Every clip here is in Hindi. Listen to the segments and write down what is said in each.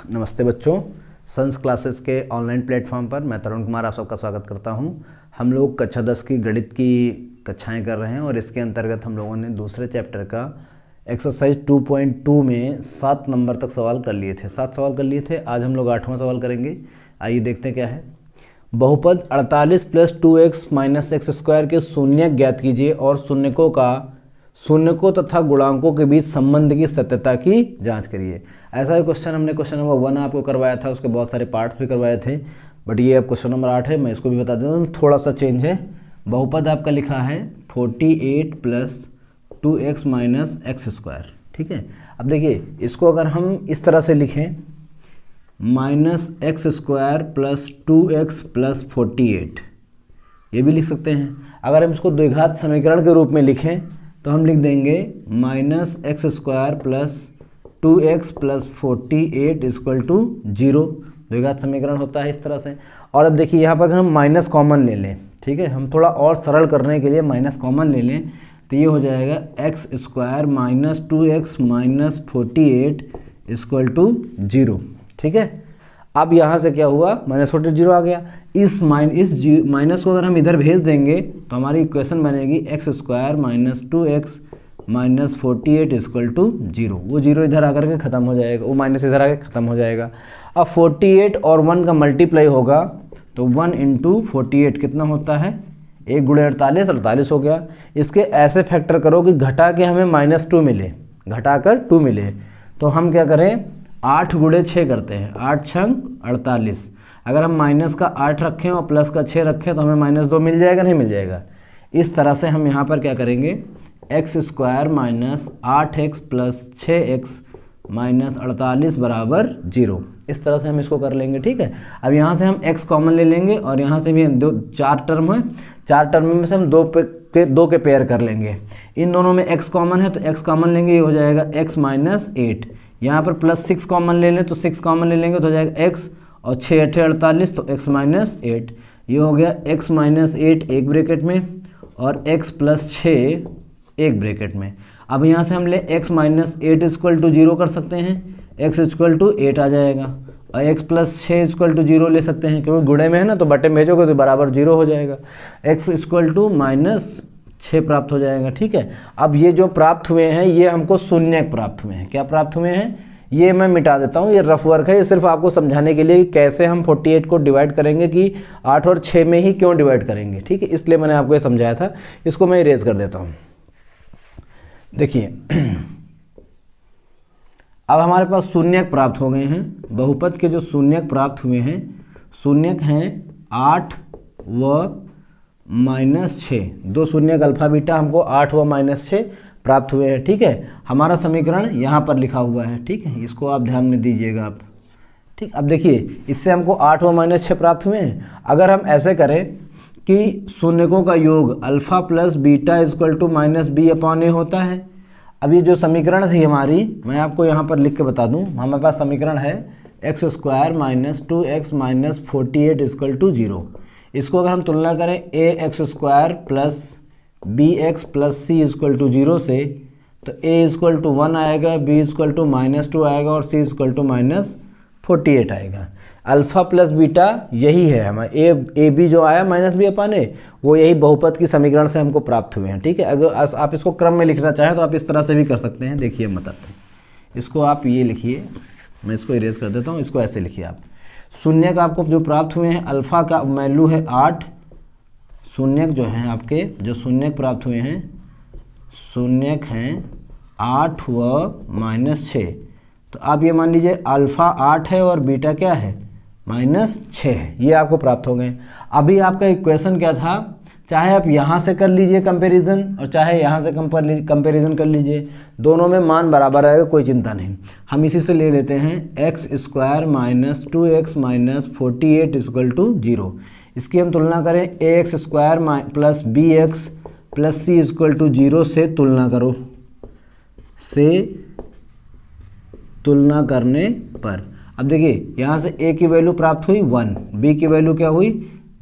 नमस्ते बच्चों, संस क्लासेस के ऑनलाइन प्लेटफॉर्म पर मैं तरुण कुमार आप सबका स्वागत करता हूं। हम लोग कक्षा 10 की गणित की कक्षाएं कर रहे हैं और इसके अंतर्गत हम लोगों ने दूसरे चैप्टर का एक्सरसाइज 2.2 में 7 नंबर तक सवाल कर लिए थे। 7 सवाल कर लिए थे। आज हम लोग 8वां सवाल करेंगे। आइए देखते हैं क्या है। बहुपद 48 + 2x - x² के शून्यक ज्ञात कीजिए और शून्यकों तथा गुणांकों के बीच संबंध की सत्यता की जांच करिए। ऐसा ही क्वेश्चन हमने क्वेश्चन नंबर 1 आपको करवाया था, उसके बहुत सारे पार्ट्स भी करवाए थे, बट ये अब क्वेश्चन नंबर 8 है। मैं इसको भी बता देता हूँ, थोड़ा सा चेंज है। बहुपद आपका लिखा है 48 + 2x - x²। ठीक है, अब देखिए इसको अगर हम इस तरह से लिखें -x² + 2x + 48, ये भी लिख सकते हैं। अगर हम इसको द्विघात समीकरण के रूप में लिखें तो हम लिख देंगे -x² + 2x + 48 = 0। द्विघात समीकरण होता है इस तरह से। और अब देखिए यहाँ पर हम माइनस कॉमन ले लें, ठीक है, हम थोड़ा और सरल करने के लिए माइनस कॉमन ले लें तो ये हो जाएगा x² - 2x - 48 = 0। ठीक है, अब यहाँ से क्या हुआ, -48 0 आ गया। इस माइनस को अगर हम इधर भेज देंगे तो हमारी इक्वेशन बनेगी x² - 2x - 48 = 0। वो 0 इधर आकर के ख़त्म हो जाएगा, वो माइनस इधर आकर ख़त्म हो जाएगा। अब 48 और 1 का मल्टीप्लाई होगा तो 1 × 48 कितना होता है, 1 × 48 48 हो गया। इसके ऐसे फैक्टर करो कि घटा के हमें -2 मिले, घटाकर 2 मिले। तो हम क्या करें, 8 × 6 करते हैं, 8 × 6 = 48। अगर हम माइनस का 8 रखें और प्लस का 6 रखें तो हमें -2 मिल जाएगा, नहीं मिल जाएगा। इस तरह से हम यहाँ पर क्या करेंगे, x² - 8x + 6x - 48 = 0। इस तरह से हम इसको कर लेंगे। ठीक है, अब यहाँ से हम x कॉमन ले लेंगे और यहाँ से भी 4 टर्म है, 4 टर्म में से हम 2 के पेयर कर लेंगे। इन दोनों में x कॉमन है तो x कॉमन लेंगे, ये हो जाएगा x - 8। यहाँ पर +6 कॉमन ले लें तो 6 कॉमन ले लेंगे तो हो जाएगा x, और 6 × 8 = 48 तो x - 8। ये हो गया x - 8 एक ब्रैकेट में और x + 6 एक ब्रैकेट में। अब यहाँ से हम ले x - 8 = 0 कर सकते हैं, x = 8 आ जाएगा, और x + 6 = 0 ले सकते हैं, क्योंकि गुणे में है ना, तो बटे में भेजोगे तो बराबर 0 हो जाएगा। x = -6 प्राप्त हो जाएगा। ठीक है, अब ये जो प्राप्त हुए हैं ये हमको शून्यक प्राप्त हुए हैं। क्या प्राप्त हुए हैं, ये मैं मिटा देता हूँ, ये रफ वर्क है, ये सिर्फ आपको समझाने के लिए कि कैसे हम 48 को डिवाइड करेंगे, कि 8 और 6 में ही क्यों डिवाइड करेंगे। ठीक है, इसलिए मैंने आपको ये समझाया था। इसको मैं इरेज कर देता हूँ। देखिए अब हमारे पास शून्यक प्राप्त हो गए हैं। बहुपद के जो शून्यक प्राप्त हुए हैं, शून्यक हैं 8 व -6। 2 शून्यक अल्फा बीटा हमको 8 व -6 प्राप्त हुए हैं। ठीक है, हमारा समीकरण यहाँ पर लिखा हुआ है। ठीक है, इसको आप ध्यान में दीजिएगा आप। ठीक, अब देखिए इससे हमको 8 व -6 प्राप्त हुए हैं। अगर हम ऐसे करें कि शून्यकों का योग अल्फ़ा + बीटा = -b/a होता है। अब ये जो समीकरण थी हमारी, मैं आपको यहाँ पर लिख के बता दूँ, हमारे पास समीकरण है x² - 2x - 48 = 0। इसको अगर हम तुलना करें ax² + bx + c = 0 से, तो a = 1 आएगा, b = -2 आएगा और c = -48 आएगा। अल्फ़ा + बीटा यही है हमारा ए बी जो आया -b/a, वो यही बहुपद की समीकरण से हमको प्राप्त हुए हैं। ठीक है, अगर आप इसको क्रम में लिखना चाहें तो आप इस तरह से भी कर सकते हैं। देखिए मतलब इसको आप ये लिखिए, मैं इसको इरेज कर देता हूँ, इसको ऐसे लिखिए आप। शून्यक आपको जो प्राप्त हुए हैं, अल्फ़ा का वैल्यू है 8। शून्यक जो हैं आपके, जो शून्यक प्राप्त हुए हैं, शून्यक हैं 8 व -6। तो आप ये मान लीजिए अल्फ़ा 8 है और बीटा क्या है, -6 है। ये आपको प्राप्त हो गए। अभी आपका इक्वेशन क्या था, चाहे आप यहाँ से कर लीजिए कंपैरिजन और चाहे यहाँ से कंपैरिजन कर लीजिए, दोनों में मान बराबर आएगा, कोई चिंता नहीं। हम इसी से ले लेते हैं x² - 2x - 48 = 0। इसकी हम तुलना करें ax² + bx + c = 0 से तुलना करो, से तुलना करने पर अब देखिए यहाँ से a की वैल्यू प्राप्त हुई 1, b की वैल्यू क्या हुई,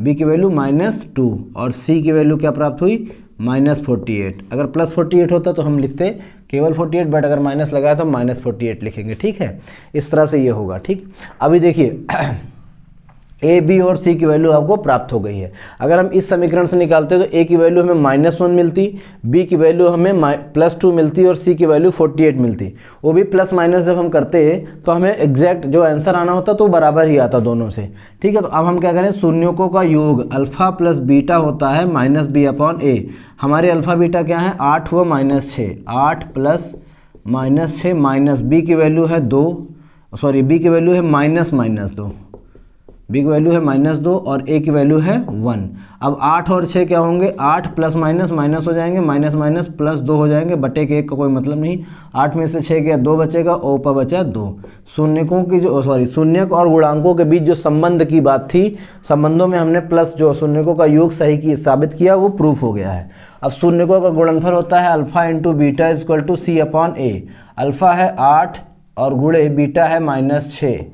b की वैल्यू -2 और c की वैल्यू क्या प्राप्त हुई, -48। अगर +48 होता तो हम लिखते केवल 48, बट अगर माइनस लगाया तो -48 लिखेंगे। ठीक है, इस तरह से ये होगा। ठीक, अभी देखिए ए बी और सी की वैल्यू आपको प्राप्त हो गई है। अगर हम इस समीकरण से निकालते हैं तो ए की वैल्यू हमें -1 मिलती, बी की वैल्यू हमें +2 मिलती और सी की वैल्यू 48 मिलती। वो भी प्लस माइनस जब हम करते हैं तो हमें एग्जैक्ट जो आंसर आना होता तो बराबर ही आता दोनों से। ठीक है, तो अब हम क्या करें, शून्यकों का योग अल्फ़ा प्लस बीटा होता है -b/a। हमारे अल्फ़ा बीटा क्या है, 8 व -6, 8 प्लस -6 माइनस बी की वैल्यू है 2, सॉरी बी की वैल्यू है -2, बी की वैल्यू है -2 और ए की वैल्यू है 1। अब 8 और 6 क्या होंगे, 8 प्लस माइनस माइनस हो जाएंगे, माइनस माइनस प्लस 2 हो जाएंगे, बटे के 1 का कोई मतलब नहीं। 8 में से 6 गया 2 बचेगा, ओ पर बचा 2। शून्यकों की जो शून्यक और गुणांकों के बीच जो संबंध की बात थी, संबंधों में हमने प्लस जो शून्यकों का योग सही की साबित किया, वो प्रूफ हो गया है। अब शून्यकों का गुणनफल होता है alpha into beta equal to c/a। Alpha है 8 और गुणे बीटा है -6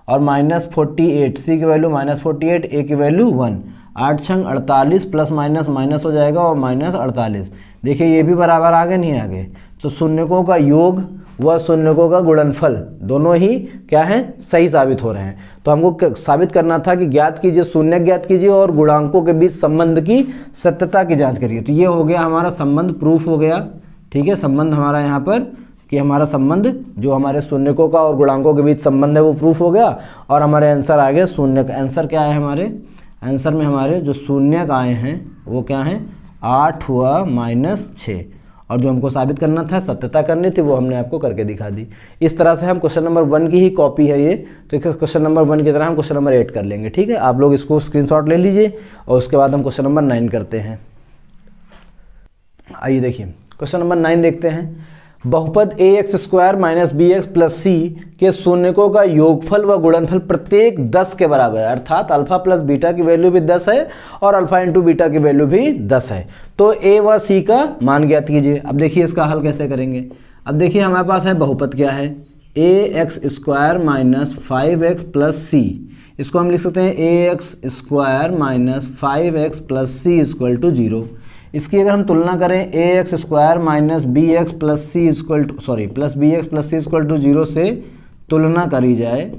और -48, सी की वैल्यू -48, ए की वैल्यू 1। 8 छंग 48 प्लस माइनस माइनस हो जाएगा और -48। देखिए ये भी बराबर आगे नहीं आगे, तो शून्यकों का योग व शून्यकों का गुणनफल दोनों ही क्या है, सही साबित हो रहे हैं। तो हमको साबित करना था कि ज्ञात कीजिए, शून्य ज्ञात कीजिए और गुणांकों के बीच संबंध की सत्यता की जाँच करिए। तो ये हो गया हमारा संबंध, प्रूफ हो गया। ठीक है, संबंध हमारा यहाँ पर कि हमारा संबंध जो हमारे शून्यकों का और गुणांकों के बीच संबंध है वो प्रूफ हो गया। और हमारे आंसर आ गए शून्य का। आंसर क्या है, हमारे आंसर में हमारे जो शून्यक आए हैं वो क्या हैं, 8 हुआ -6। और जो हमको साबित करना था, सत्यता करनी थी, वो हमने आपको करके दिखा दी। इस तरह से हम क्वेश्चन नंबर 1 की ही कॉपी है ये, तो क्वेश्चन नंबर 1 की तरह हम क्वेश्चन नंबर 8 कर लेंगे। ठीक है, आप लोग इसको स्क्रीनशॉट ले लीजिए और उसके बाद हम क्वेश्चन नंबर 9 करते हैं। आइए देखिए क्वेश्चन नंबर 9 देखते हैं। बहुपद ax² - bx + c के शून्यकों का योगफल व गुणनफल प्रत्येक 10 के बराबर है, अर्थात अल्फा प्लस बीटा की वैल्यू भी 10 है और अल्फा इंटू बीटा की वैल्यू भी 10 है। तो a व c का मान ज्ञात कीजिए। अब देखिए इसका हल कैसे करेंगे। अब देखिए हमारे पास है बहुपद क्या है, ax² - 5x + c। इसको हम लिख सकते हैं ax² - 5x + c = 0। इसकी अगर हम तुलना करें ax² - bx + c + bx + c = 0 से तुलना करी जाए,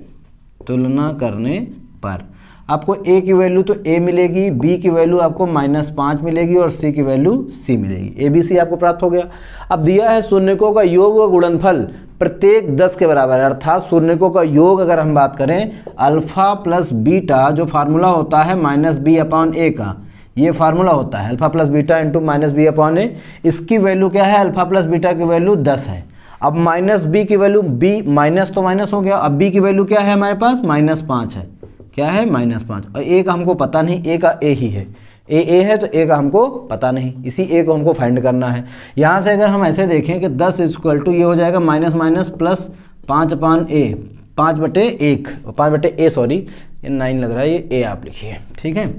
तुलना करने पर आपको a की वैल्यू तो a मिलेगी, b की वैल्यू आपको -5 मिलेगी और c की वैल्यू c मिलेगी। a b c आपको प्राप्त हो गया। अब दिया है शून्यकों का योग व गुणनफल प्रत्येक 10 के बराबर है, अर्थात शून्यकों का योग अगर हम बात करें अल्फ़ा प्लस बीटा, जो फार्मूला होता है -b/a का, ये फार्मूला होता है alpha plus beta into -b/a। इसकी वैल्यू क्या है, अल्फा प्लस बीटा की वैल्यू 10 है। अब -b की वैल्यू, b माइनस तो माइनस हो गया, अब b की वैल्यू क्या है हमारे पास, -5 है। क्या है, -5। और a का हमको पता नहीं, a का a ही है, a है तो a का हमको पता नहीं, इसी a को हमको फाइंड करना है। यहाँ से अगर हम ऐसे देखें कि 10 = ये हो जाएगा -+ प्लस 5/a, 5/a सॉरी, ये 9 लग रहा है, ये a आप लिखिए। ठीक है,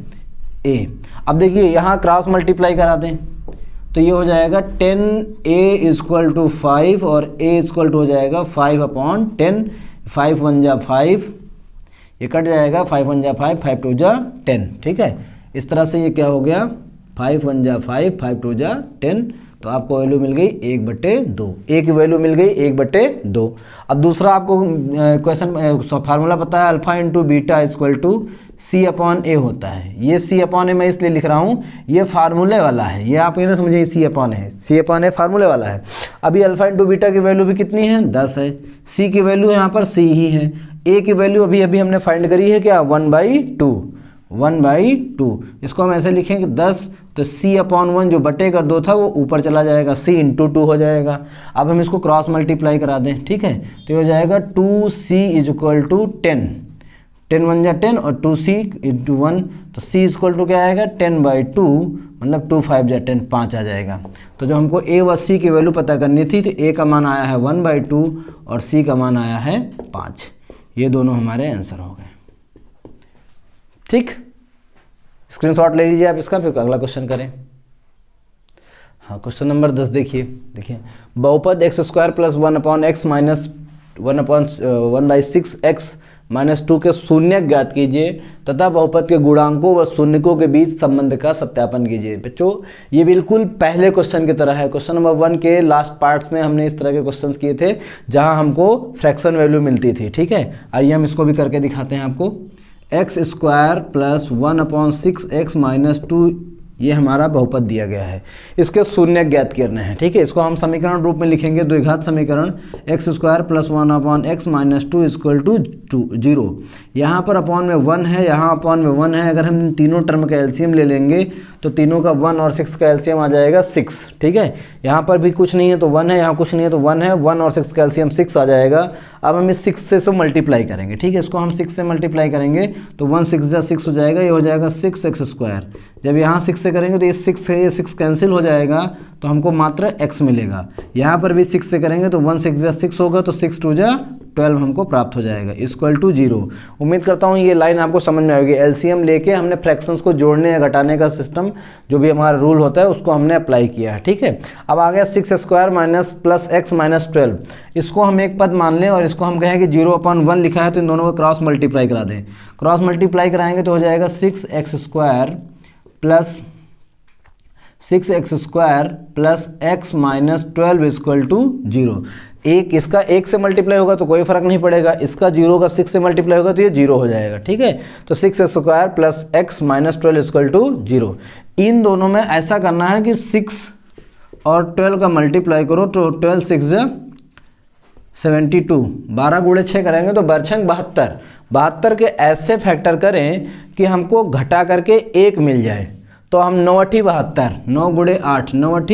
a। अब देखिए यहाँ क्रॉस मल्टीप्लाई करा दें तो ये हो जाएगा 10a = 5 और a हो जाएगा 5/10, 5 1 जा 5, ये कट जाएगा, 5 1 जा 5, 5 2 जा 10। ठीक है, इस तरह से ये क्या हो गया, 5 1 जा 5, 5 2 जा 10। तो आपको वैल्यू मिल गई 1/2, a की वैल्यू मिल गई 1/2। अब दूसरा आपको क्वेश्चन फार्मूला पता है अल्फा इंटू बीटा = c/a होता है। ये c/a मैं इसलिए लिख रहा हूँ, ये फार्मूले वाला है, ये आप ये ना समझिए c/a फार्मूले वाला है। अभी अल्फा इंटू बीटा की वैल्यू भी कितनी है, 10 है। c की वैल्यू यहाँ पर c ही है। a की वैल्यू अभी अभी हमने फाइंड करी है क्या, 1/2। इसको हम ऐसे लिखें कि 10, तो c/1 जो बटे का 2 था वो ऊपर चला जाएगा, c × 2 हो जाएगा। अब हम इसको क्रॉस मल्टीप्लाई करा दें। ठीक है, तो ये हो जाएगा 2c = 10, 10 1 जा 10 और 2c × 1, तो c = क्या आएगा, 10/2, मतलब 2 5 जा 10, 5 आ जाएगा। तो जो हमको a व c की वैल्यू पता करनी थी, तो a का मान आया है 1/2 और c का मान आया है 5। ये दोनों हमारे आंसर हो गए। ठीक, स्क्रीनशॉट ले लीजिए आप इसका, फिर अगला क्वेश्चन करें। हाँ, क्वेश्चन नंबर 10 देखिए बहुपद x² + 1/x 1/6x माइनस 2 के शून्यक ज्ञात कीजिए तथा बहुपद के गुणांकों व शून्यकों के बीच संबंध का सत्यापन कीजिए। बच्चों ये बिल्कुल पहले क्वेश्चन की तरह है। क्वेश्चन नंबर 1 के लास्ट पार्ट्स में हमने इस तरह के क्वेश्चंस किए थे जहां हमको फ्रैक्शन वैल्यू मिलती थी। ठीक है, आइए हम इसको भी करके दिखाते हैं आपको। x² प्लस 1/6x माइनस 2 ये हमारा बहुपद दिया गया है, इसके शून्य ज्ञात करने हैं। ठीक है, इसको हम समीकरण रूप में लिखेंगे द्विघात समीकरण x² plus 1/x minus 2 equal to 0। यहाँ पर अपॉन में 1 है, यहाँ अपॉन में 1 है। अगर हम तीनों टर्म का एलसीएम ले लेंगे तो तीनों का 1 और 6 का एलसीएम आ जाएगा 6। ठीक है, यहाँ पर भी कुछ नहीं है तो 1 है, यहाँ कुछ नहीं है तो 1 है, 1 और 6 का एलसीएम 6 आ जाएगा। अब हम इस 6 से इसको मल्टीप्लाई करेंगे। ठीक है, इसको हम 6 से मल्टीप्लाई करेंगे तो 1 6 6 हो जाएगा, ये हो जाएगा 6x²। जब यहाँ 6 से करेंगे तो ये 6 है, ये 6 कैंसिल हो जाएगा तो हमको मात्र x मिलेगा। यहाँ पर भी 6 से करेंगे तो 1 6 6 होगा तो 6 2 12 हमको प्राप्त हो जाएगा इक्वल टू 0। उम्मीद करता हूँ ये लाइन आपको समझ में आएगी। एलसीएम लेके हमने फ्रैक्शंस को जोड़ने या घटाने का सिस्टम जो भी हमारा रूल होता है उसको हमने अप्लाई किया है। ठीक है, अब आ गया 6² माइनस प्लस x माइनस 12। इसको हम एक पद मान लें और इसको हम कहें कि 0/1 लिखा है तो इन दोनों को क्रॉस मल्टीप्लाई करा दें। क्रॉस मल्टीप्लाई कराएंगे तो हो जाएगा 6x² plus 6x² plus x minus 12 equal to 0। एक इसका 1 से मल्टीप्लाई होगा तो कोई फर्क नहीं पड़ेगा, इसका 0 का 6 से मल्टीप्लाई होगा तो ये 0 हो जाएगा। ठीक है, तो 6x² plus x minus 12 equal to 0। इन दोनों में ऐसा करना है कि 6 और 12 का मल्टीप्लाई करो तो 12 6 72, 12 गुणे 6 करेंगे तो बरछंग 72। 72 के ऐसे फैक्टर करें कि हमको घटा करके 1 मिल जाए तो हम 9 8 72, 9 गुणे 8 9 8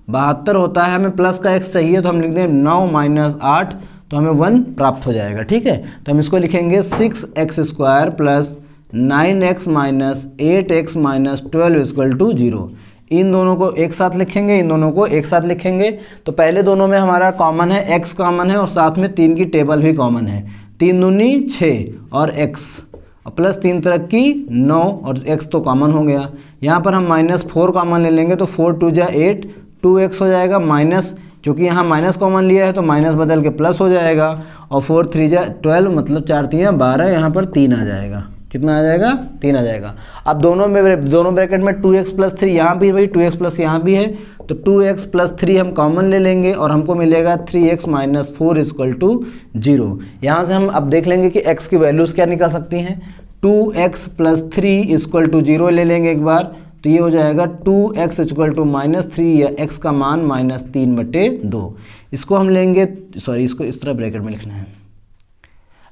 72 होता है। हमें प्लस का x चाहिए तो हम लिख दें 9 माइनस 8 तो हमें 1 प्राप्त हो जाएगा। ठीक है, तो हम इसको लिखेंगे 6x² plus 9x minus 8x minus 12 equal to 0। इन दोनों को एक साथ लिखेंगे, इन दोनों को एक साथ लिखेंगे तो पहले दोनों में हमारा कॉमन है, x कॉमन है और साथ में 3 की टेबल भी कॉमन है। 3 दूनी 6 और x और प्लस 3 तरह की 9 और x तो कॉमन हो गया। यहाँ पर हम -4 कॉमन ले लेंगे तो 4 2 8 2x हो जाएगा माइनस, चूँकि यहाँ माइनस कॉमन लिया है तो माइनस बदल के प्लस हो जाएगा और 4 3 12 मतलब 4 3 12, यहाँ पर 3 आ जाएगा। कितना आ जाएगा? 3 आ जाएगा। अब दोनों ब्रैकेट में 2x प्लस 3 यहाँ भी भाई 2x प्लस यहाँ भी है तो 2x प्लस 3 हम कॉमन ले लेंगे और हमको मिलेगा 3x माइनस 4 इक्वल टू 0। यहाँ से हम अब देख लेंगे कि x की वैल्यूज़ क्या निकल सकती हैं। 2x प्लस 3 इक्वल टू 0 ले लेंगे एक बार तो ये हो जाएगा 2x इक्वल टू -3 या x का मान -3/2। इसको हम लेंगे, सॉरी इसको इस तरह ब्रैकेट में लिखना है।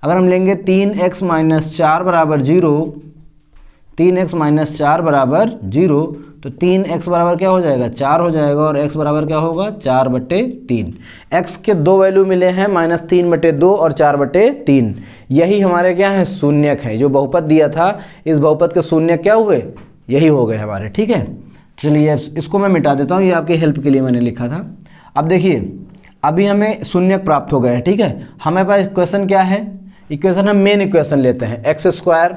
अगर हम लेंगे 3x माइनस 4 बराबर 0, 3x माइनस 4 बराबर 0 तो 3x बराबर क्या हो जाएगा? 4 हो जाएगा और x बराबर क्या होगा? 4/3। x के दो वैल्यू मिले हैं -3/2 और 4/3। यही हमारे क्या है? शून्यक है। जो बहुपद दिया था इस बहुपद के शून्यक क्या हुए? यही हो गए हमारे। ठीक है, चलिए इसको मैं मिटा देता हूँ, ये आपके हेल्प के लिए मैंने लिखा था। अब देखिए अभी हमें शून्यक प्राप्त हो गए। ठीक है, हमारे पास इक्वेशन क्या है? इक्वेशन हम मेन इक्वेशन लेते हैं x²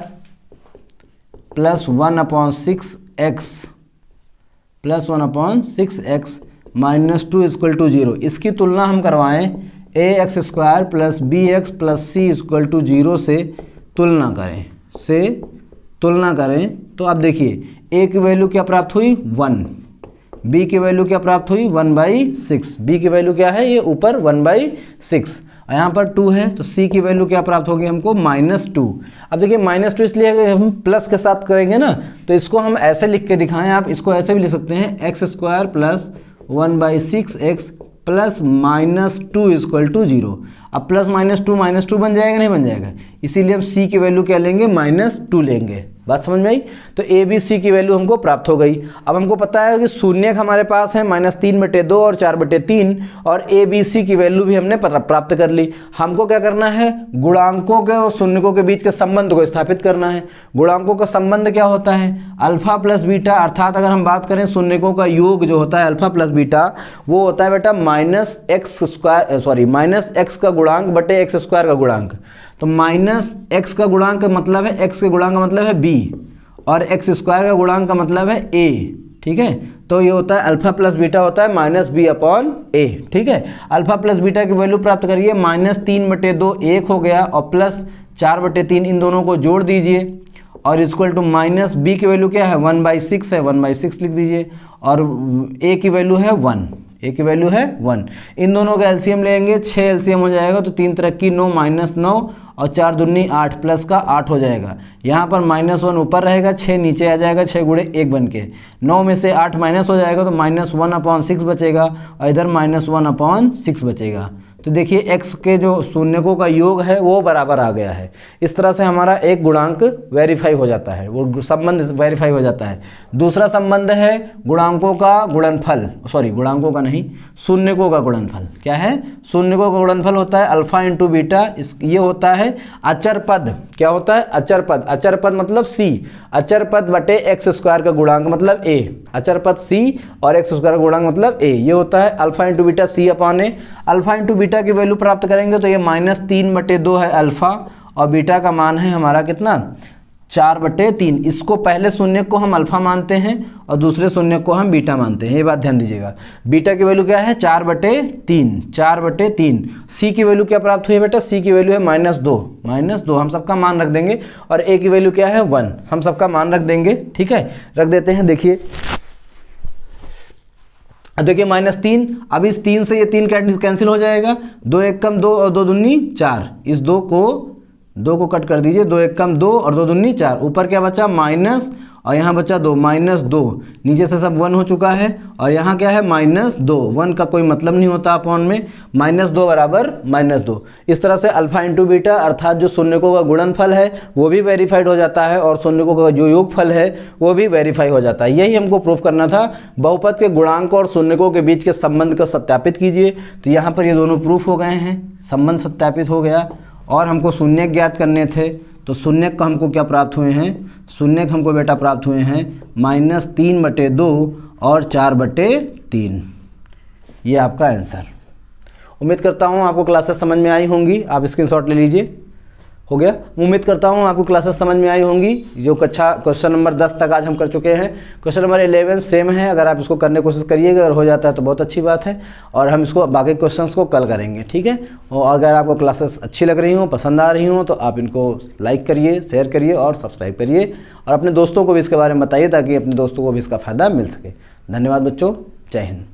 plus 1/6x plus 1/6x minus 2 equal to 0। इसकी तुलना हम करवाएं ax² plus bx plus c equal to 0 से तुलना करें तो अब देखिए a की वैल्यू क्या प्राप्त हुई? 1, b की वैल्यू क्या प्राप्त हुई? 1/6। b की वैल्यू क्या है? ये ऊपर 1/6 और यहाँ पर 2 है तो c की वैल्यू क्या प्राप्त होगी हमको? -2। अब देखिए -2 इसलिए अगर हम प्लस के साथ करेंगे ना तो इसको हम ऐसे लिख के दिखाएं। आप इसको ऐसे भी लिख सकते हैं x² plus 1/6x plus -2 equal to 0। अब प्लस -2 बन जाएगा नहीं बन जाएगा? इसीलिए हम c की वैल्यू क्या लेंगे? -2 लेंगे। बात समझ में आई? तो a b c की वैल्यू हमको प्राप्त हो गई। अब हमको पता है कि शून्यक हमारे पास है -3/2 और 4/3 और a b c की वैल्यू भी हमने प्राप्त कर ली। हमको क्या करना है? गुणांकों के और शून्यकों के बीच के संबंध को स्थापित करना है। गुणांकों का संबंध क्या होता है? अल्फा प्लस बीटा, अर्थात अगर हम बात करें शून्यकों का योग जो होता है अल्फा प्लस बीटा, वो होता है बेटा -x का गुणांक बटे x² का गुणांक। तो -x का गुणांक का मतलब है x के गुणांक का मतलब है b और x² का गुणांक का मतलब है a। ठीक है। तो ये होता है अल्फा प्लस बीटा होता है -b/a, ठीक है। अल्फा प्लस बीटा की वैल्यू प्राप्त करिए, -3/2 1 हो गया और प्लस 4/3 इन दोनों को जोड़ दीजिए और इक्वल टू -b की वैल्यू क्या है 1/6 है, 1/6 लिख दीजिए और a की वैल्यू है 1, a की वैल्यू है 1। इन दोनों का एलसीएम लेंगे, 6 एलसीएम हो जाएगा तो 3 3 9 -9 और 4 दूनी 8 प्लस का 8 हो जाएगा। यहाँ पर -1 ऊपर रहेगा, 6 नीचे आ जाएगा, 6 गुणे 1 बन के 9 में से 8 माइनस हो जाएगा तो -1/6 बचेगा और इधर -1/6 बचेगा। तो देखिए x के जो शून्यकों का योग है वो बराबर आ गया है। इस तरह से हमारा एक गुणांक वेरीफाई हो जाता है, वो संबंध वेरीफाई हो जाता है। दूसरा संबंध है गुणांकों का गुणनफल, सॉरी गुणांकों का नहीं, शून्यकों का गुणनफल। क्या है? शून्यकों का गुणनफल होता है अल्फा इंटू बीटा। ये होता है अचर पद। क्या होता है? अचर पद। अचर पद मतलब c, अचर पद बटे x² का गुणांक मतलब a। अचर पद c और x² का गुणांक मतलब a। ये होता है alpha into beta c/a। Alpha into beta की वैल्यू प्राप्त करेंगे तो ये -3/2 है अल्फा और बीटा का मान है हमारा कितना 4/3। इसको पहले शून्य को हम अल्फा मानते हैं और दूसरे शून्य को हम बीटा मानते हैं, ये बात ध्यान दीजिएगा। बीटा की वैल्यू क्या है 4/3, 4/3। सी की वैल्यू क्या प्राप्त हुई है बेटा? सी की वैल्यू है -2 हम सबका मान रख देंगे और ए की वैल्यू क्या है 1 हम सबका मान रख देंगे, ठीक है। रख देते हैं। देखिए देखिए -3, अब इस 3 से ये 3 कैंसिल हो जाएगा, 2 1 कम 2 और 2 दूनी 4। इस 2 को कट कर दीजिए, 2 1 कम 2 और 2 दूनी 4। ऊपर क्या बचा माइनस और यहाँ बचा 2, -2। नीचे से सब 1 हो चुका है और यहाँ क्या है -2। 1 का कोई मतलब नहीं होता अपॉन में, -2 बराबर -2। इस तरह से अल्फा इंटू बीटा अर्थात जो शून्यकों का गुणनफल है वो भी वेरीफाइड हो जाता है और शून्यकों का जो योगफल है वो भी वेरीफाई हो जाता है। यही हमको प्रूफ करना था। बहुपद के गुणांक और शून्यकों के बीच के संबंध को सत्यापित कीजिए। तो यहाँ पर ये दोनों प्रूफ हो गए हैं, संबंध सत्यापित हो गया और हमको शून्यक ज्ञात करने थे। तो शून्यक का हमको क्या प्राप्त हुए हैं? शून्यक हमको बेटा प्राप्त हुए हैं -3/2 और 4/3। ये आपका आंसर। उम्मीद करता हूँ आपको क्लासेस समझ में आई होंगी। आप स्क्रीनशॉट ले लीजिए। हो गया। उम्मीद करता हूँ आपको क्लासेस समझ में आई होंगी। जो कक्षा क्वेश्चन नंबर 10 तक आज हम कर चुके हैं। क्वेश्चन नंबर 11 सेम है, अगर आप इसको करने की कोशिश करिएगा, अगर हो जाता है तो बहुत अच्छी बात है और हम इसको बाकी क्वेश्चंस को कल करेंगे, ठीक है। और अगर आपको क्लासेस अच्छी लग रही हों, पसंद आ रही हों तो आप इनको लाइक करिए, शेयर करिए और सब्सक्राइब करिए और अपने दोस्तों को भी इसके बारे में बताइए ताकि अपने दोस्तों को भी इसका फ़ायदा मिल सके। धन्यवाद बच्चों, जय हिंद।